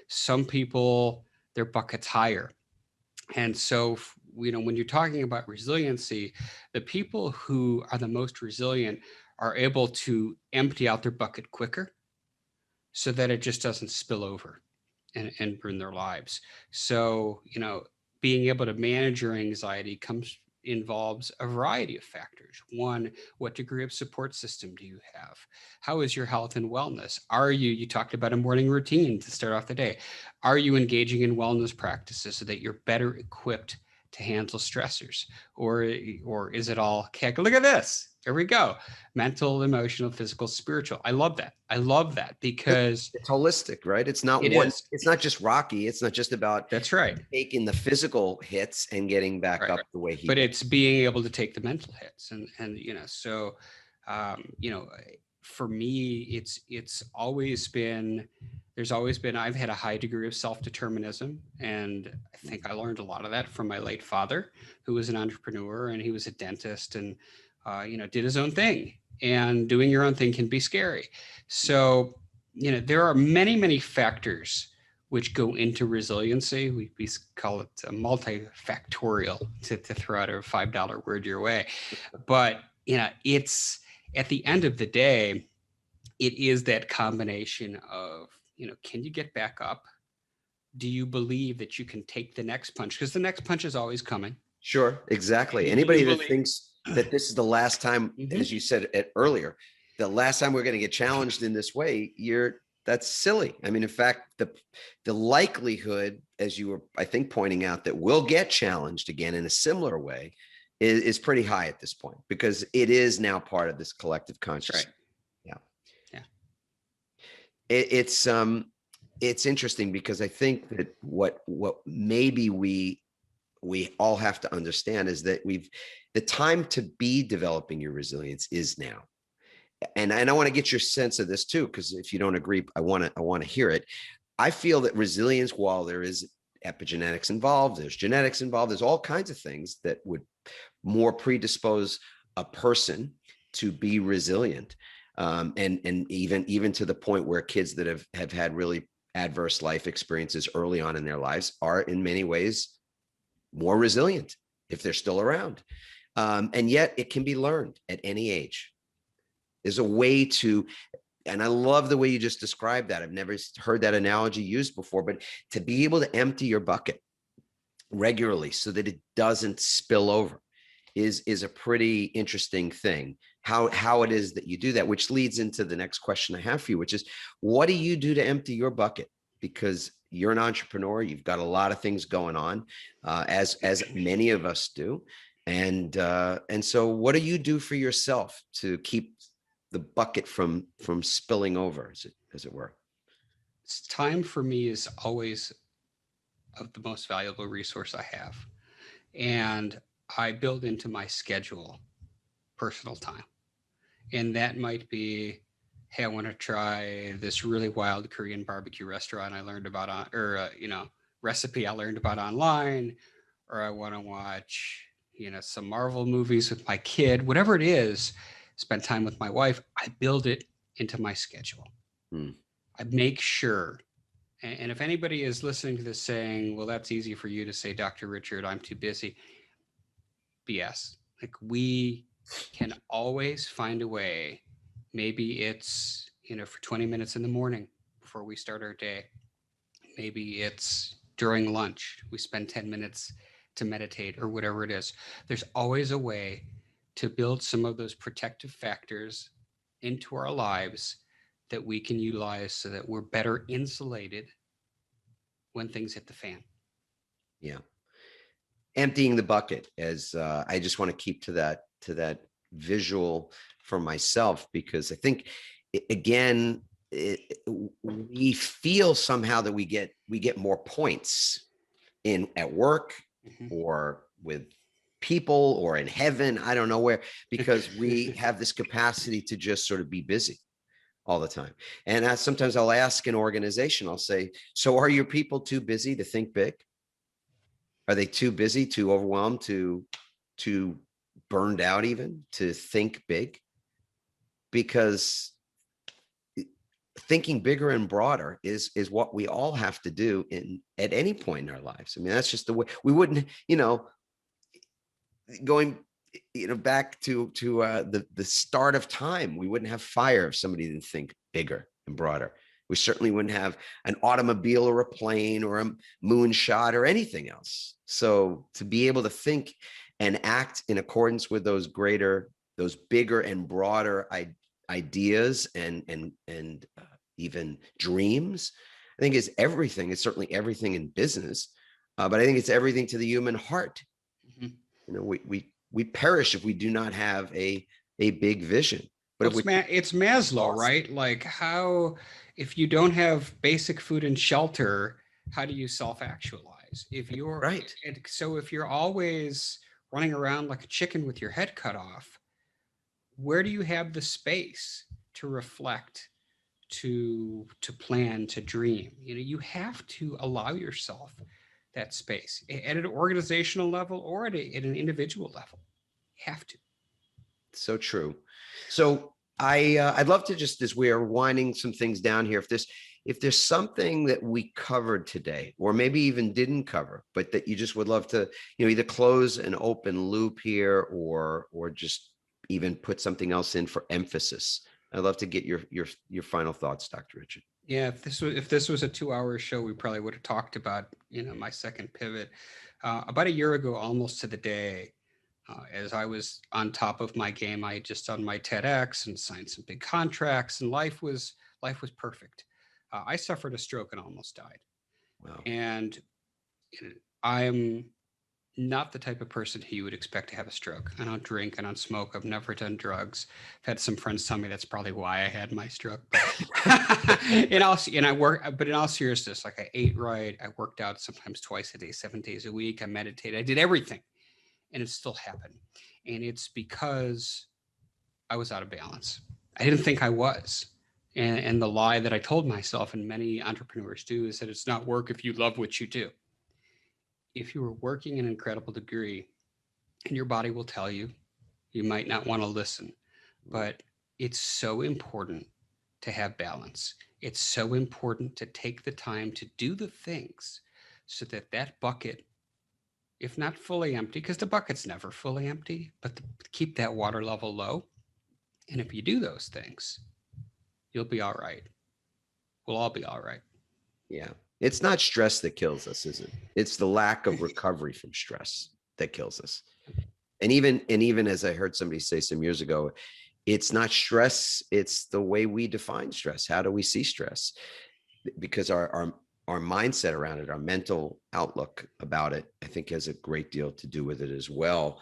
Some people, their bucket's higher. And so, when you're talking about resiliency, the people who are the most resilient are able to empty out their bucket quicker so that it just doesn't spill over and ruin their lives. So, being able to manage your anxiety involves a variety of factors. One, what degree of support system do you have? How is your health and wellness? You talked about a morning routine to start off the day. Are you engaging in wellness practices so that you're better equipped to handle stressors? Or is it all, okay, look at this. There we go. Mental, emotional, physical, spiritual. I love that because it's holistic, right? It's not it's not just Rocky. It's not just about that's right. taking the physical hits and getting back up the way he but did. It's being able to take the mental hits and so for me it's always been I've had a high degree of self-determinism, and I think I learned a lot of that from my late father, who was an entrepreneur, and he was a dentist, and did his own thing. And doing your own thing can be scary. So, there are many, many factors which go into resiliency. We call it multifactorial to throw out a $5 word your way. But, it's at the end of the day, it is that combination of, can you get back up? Do you believe that you can take the next punch? Because the next punch is always coming. Sure, exactly. And Anybody that usually, thinks that this is the last time, Mhm. as you said it earlier, the last time we're going to get challenged in this way, that's silly. I mean, in fact, the likelihood, as you were, I think, pointing out, that we'll get challenged again in a similar way is pretty high at this point, because it is now part of this collective That's consciousness. right. Yeah. Yeah. It's interesting, because I think that what maybe we all have to understand is that the time to be developing your resilience is now. And I want to get your sense of this too, because if you don't agree, I want to hear it. I feel that resilience, while there is epigenetics involved, there's genetics involved, there's all kinds of things that would more predispose a person to be resilient. And even to the point where kids that have had really adverse life experiences early on in their lives are in many ways more resilient if they're still around. And yet it can be learned at any age. There's a way to, and I love the way you just described that. I've never heard that analogy used before, but to be able to empty your bucket regularly so that it doesn't spill over is a pretty interesting thing. How it is that you do that, which leads into the next question I have for you, which is, what do you do to empty your bucket? Because you're an entrepreneur, you've got a lot of things going on, as many of us do, and so what do you do for yourself to keep the bucket from spilling over, as it were? Time for me is always of the most valuable resource I have. And I build into my schedule personal time. And that might be, hey, I want to try this really wild Korean barbecue restaurant I learned about recipe I learned about online, or I want to watch, some Marvel movies with my kid, whatever it is, spend time with my wife. I build it into my schedule. Hmm. I make sure. And if anybody is listening to this saying, well, that's easy for you to say, Dr. Richard, I'm too busy. BS. Like, we can always find a way. Maybe it's, for 20 minutes in the morning before we start our day. Maybe it's during lunch. We spend 10 minutes to meditate, or whatever it is. There's always a way to build some of those protective factors into our lives that we can utilize so that we're better insulated when things hit the fan. Yeah. Emptying the bucket, as I just want to keep to that visual for myself, because I think, again, we feel somehow that we get more points at work, Mhm. or with people, or in heaven, I don't know where, because we have this capacity to just sort of be busy all the time. And sometimes I'll ask an organization, I'll say, so are your people too busy to think big? Are they too busy, too overwhelmed, too burned out even to think big? Because thinking bigger and broader is what we all have to do at any point in our lives. I mean, that's just the way. We wouldn't, going, back to the start of time, we wouldn't have fire if somebody didn't think bigger and broader. We certainly wouldn't have an automobile or a plane or a moonshot or anything else. So to be able to think and act in accordance with those bigger and broader ideas and even dreams, I think is everything. It's certainly everything in business, but I think it's everything to the human heart. Mhm. We perish if we do not have a big vision. But Well, it's Maslow, right? Like, how, if you don't have basic food and shelter, how do you self-actualize? Right. So if you're always running around like a chicken with your head cut off, where do you have the space to reflect, to plan, to dream? You have to allow yourself that space at an organizational level, or at an individual level. You have to. So true. So I'd love to, just as we are winding some things down here, if there's something that we covered today, or maybe even didn't cover, but that you just would love to, either close an open loop here, or just even put something else in for emphasis. I'd love to get your final thoughts, Dr. Richard. Yeah, if this was a 2 hour show, we probably would have talked about, my second pivot. About a year ago, almost to the day, as I was on top of my game, I had just done my TEDx and signed some big contracts, and life was perfect. I suffered a stroke and almost died. Wow. And I'm not the type of person who you would expect to have a stroke. I don't drink, I don't smoke, I've never done drugs. I've had some friends tell me that's probably why I had my stroke. But in all seriousness, like I ate right, I worked out sometimes twice a day, 7 days a week, I meditated, I did everything, and it still happened. And it's because I was out of balance. I didn't think I was. And the lie that I told myself, and many entrepreneurs do, is that it's not work if you love what you do. If you are working an incredible degree, and your body will tell you, you might not want to listen, but it's so important to have balance. It's so important to take the time to do the things so that that bucket, if not fully empty, because the bucket's never fully empty, but to keep that water level low. And if you do those things, you'll be all right. We'll all be all right. Yeah. It's not stress that kills us, is it? It's the lack of recovery from stress that kills us. And even as I heard somebody say some years ago, it's not stress, it's the way we define stress. How do we see stress? Because our mindset around it, our mental outlook about it, I think has a great deal to do with it as well.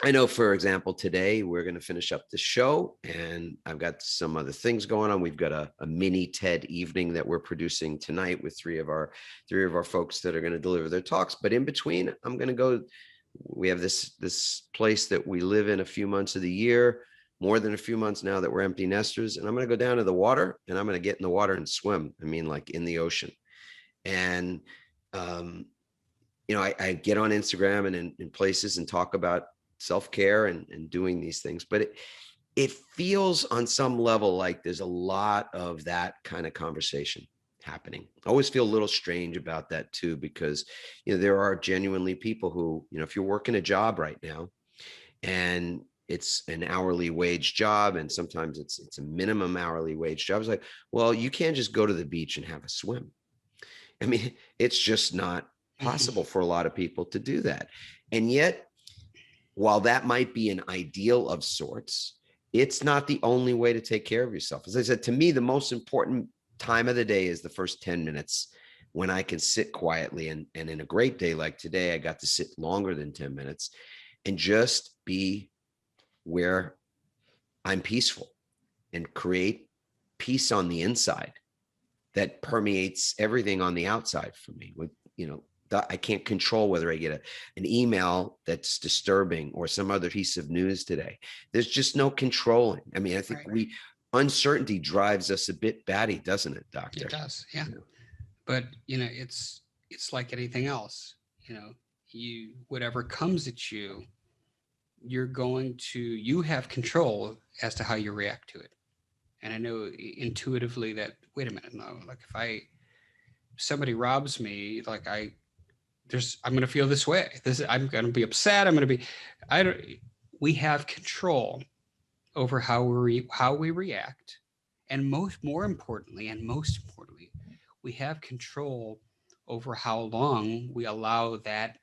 I know, for example, today we're going to finish up the show, and I've got some other things going on. We've got a mini TED evening that we're producing tonight with three of our folks that are going to deliver their talks. But in between, I'm going to go. We have this place that we live in a few months of the year, more than a few months now that we're empty nesters, and I'm going to go down to the water, and I'm going to get in the water and swim. I mean, like in the ocean, and I get on Instagram and in places and talk about self-care and doing these things, but it feels on some level like there's a lot of that kind of conversation happening. I always feel a little strange about that too, because there are genuinely people who, if you're working a job right now and it's an hourly wage job, and sometimes it's a minimum hourly wage job, it's like, well, you can't just go to the beach and have a swim. I mean, it's just not possible for a lot of people to do that. And yet, while that might be an ideal of sorts, it's not the only way to take care of yourself. As I said, to me, the most important time of the day is the first 10 minutes when I can sit quietly. And in a great day like today, I got to sit longer than 10 minutes and just be where I'm peaceful and create peace on the inside that permeates everything on the outside for me. With, I can't control whether I get an email that's disturbing or some other piece of news today. There's just no controlling. I mean, I think uncertainty drives us a bit batty, doesn't it, Doctor? It does, yeah. But it's like anything else. Whatever comes at you, you have control as to how you react to it. And I know intuitively that, wait a minute, no, like if somebody robs me, like I'm going to feel this way. I'm going to be upset. We have control over how we react. And most importantly, we have control over how long we allow that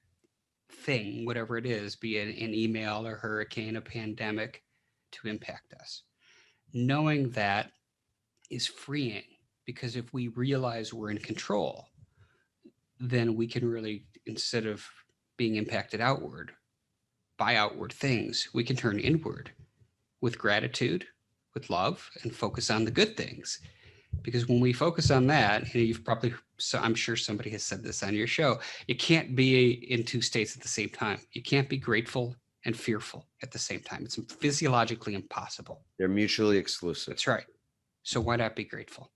thing, whatever it is, be it an email, a hurricane, a pandemic, to impact us. Knowing that is freeing, because if we realize we're in control, then we can really, instead of being impacted outward by outward things, we can turn inward with gratitude, with love, and focus on the good things. Because when we focus on that, I'm sure somebody has said this on your show, you can't be in two states at the same time. You can't be grateful and fearful at the same time. It's physiologically impossible. They're mutually exclusive. That's right. So why not be grateful?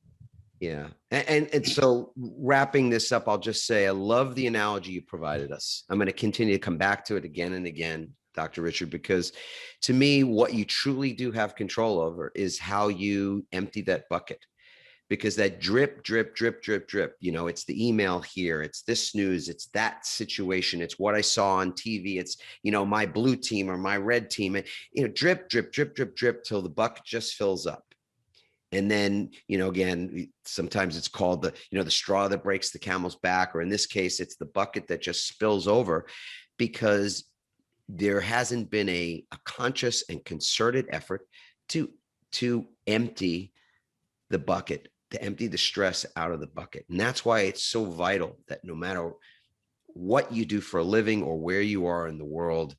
Yeah. And so wrapping this up, I'll just say, I love the analogy you provided us. I'm going to continue to come back to it again and again, Dr. Richard, because to me, what you truly do have control over is how you empty that bucket. Because that drip, drip, drip, drip, drip, it's the email here, it's this news, it's that situation, it's what I saw on TV, it's, my blue team or my red team, drip, drip, drip, drip, drip, till the bucket just fills up. And then, again, sometimes it's called the straw that breaks the camel's back, or in this case, it's the bucket that just spills over, because there hasn't been a conscious and concerted effort to empty the bucket, to empty the stress out of the bucket. And that's why it's so vital that no matter what you do for a living or where you are in the world,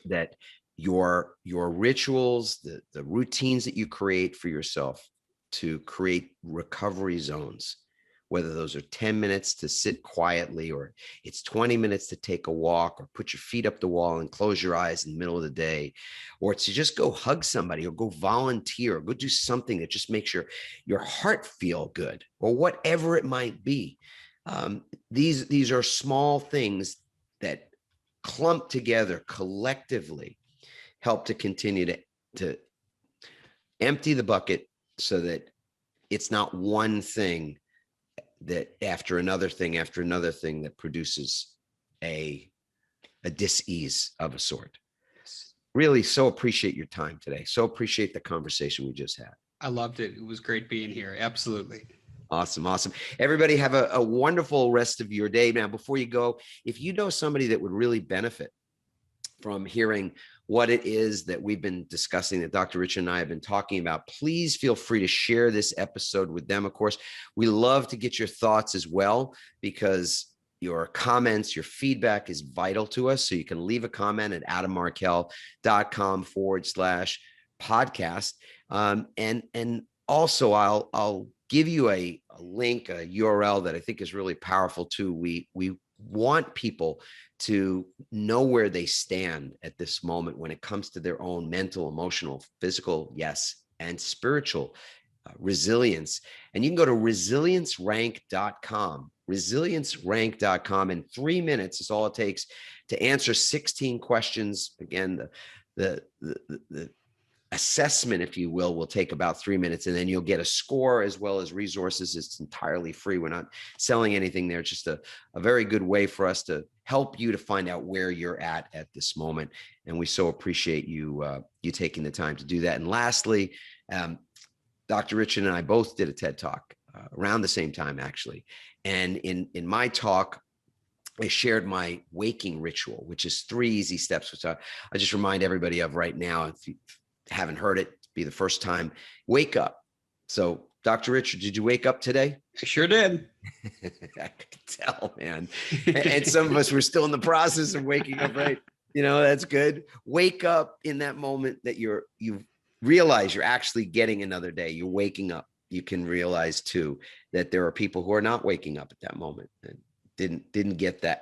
that your rituals, the routines that you create for yourself to create recovery zones, whether those are 10 minutes to sit quietly, or it's 20 minutes to take a walk, or put your feet up the wall and close your eyes in the middle of the day, or to just go hug somebody, or go volunteer, or go do something that just makes your heart feel good, or whatever it might be. These are small things that clump together collectively help to continue to empty the bucket, so that it's not one thing that after another thing that produces a dis-ease of a sort. Really so appreciate your time today. So appreciate the conversation we just had. I loved it. It was great being here. Absolutely. Awesome. Everybody have a wonderful rest of your day. Now, before you go, if you know somebody that would really benefit from hearing what it is that we've been discussing, that Dr. Richard and I have been talking about, please feel free to share this episode with them. Of course, we love to get your thoughts as well, because your comments, your feedback is vital to us. So you can leave a comment at adammarkell.com/podcast. And also I'll give you a link, a URL that I think is really powerful too. We want people to know where they stand at this moment when it comes to their own mental, emotional, physical, yes, and spiritual resilience. And you can go to resiliencerank.com. Resiliencerank.com. In 3 minutes is all it takes to answer 16 questions. Again, the assessment, if you will take about 3 minutes, and then you'll get a score as well as resources. It's entirely free. We're not selling anything there. It's just a very good way for us to help you to find out where you're at this moment. And we so appreciate you taking the time to do that. And lastly, Dr. Richard and I both did a TED Talk around the same time, actually. And in my talk, I shared my waking ritual, which is 3 easy steps, which I just remind everybody of right now. If you haven't heard it, be the first time. Wake up. So, Dr. Richard, did you wake up today? I sure did. I could tell, man. And some of us were still in the process of waking up, right? That's good. Wake up in that moment that you realize you're actually getting another day. You're waking up. You can realize too that there are people who are not waking up at that moment and didn't get the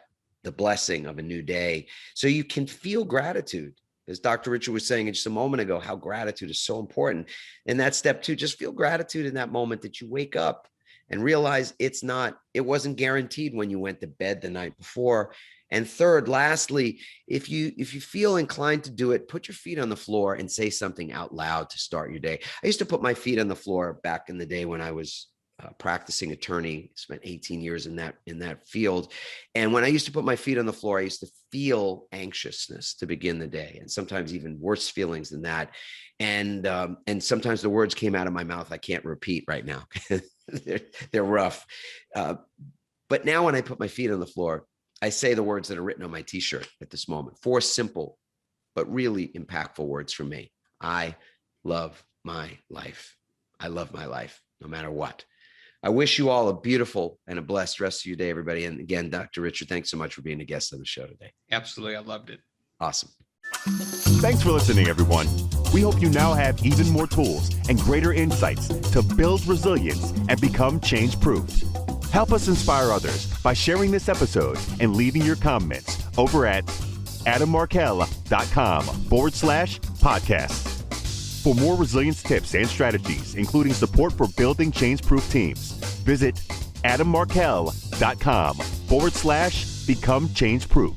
blessing of a new day. So you can feel gratitude. As Dr. Richard was saying just a moment ago, how gratitude is so important. And that's step 2, just feel gratitude in that moment that you wake up and realize it wasn't guaranteed when you went to bed the night before. And third, lastly, if you feel inclined to do it, put your feet on the floor and say something out loud to start your day. I used to put my feet on the floor back in the day when I was practicing attorney, spent 18 years in that field. And when I used to put my feet on the floor, I used to feel anxiousness to begin the day, and sometimes even worse feelings than that. And sometimes the words came out of my mouth I can't repeat right now. They're rough. But now when I put my feet on the floor, I say the words that are written on my t-shirt at this moment. 4 simple, but really impactful words from me. I love my life. I love my life, no matter what. I wish you all a beautiful and a blessed rest of your day, everybody. And again, Dr. Richard, thanks so much for being a guest on the show today. Absolutely. I loved it. Awesome. Thanks for listening, everyone. We hope you now have even more tools and greater insights to build resilience and become change-proof. Help us inspire others by sharing this episode and leaving your comments over at adammarkell.com/podcast. For more resilience tips and strategies, including support for building change-proof teams, visit adammarkell.com/become change-proof.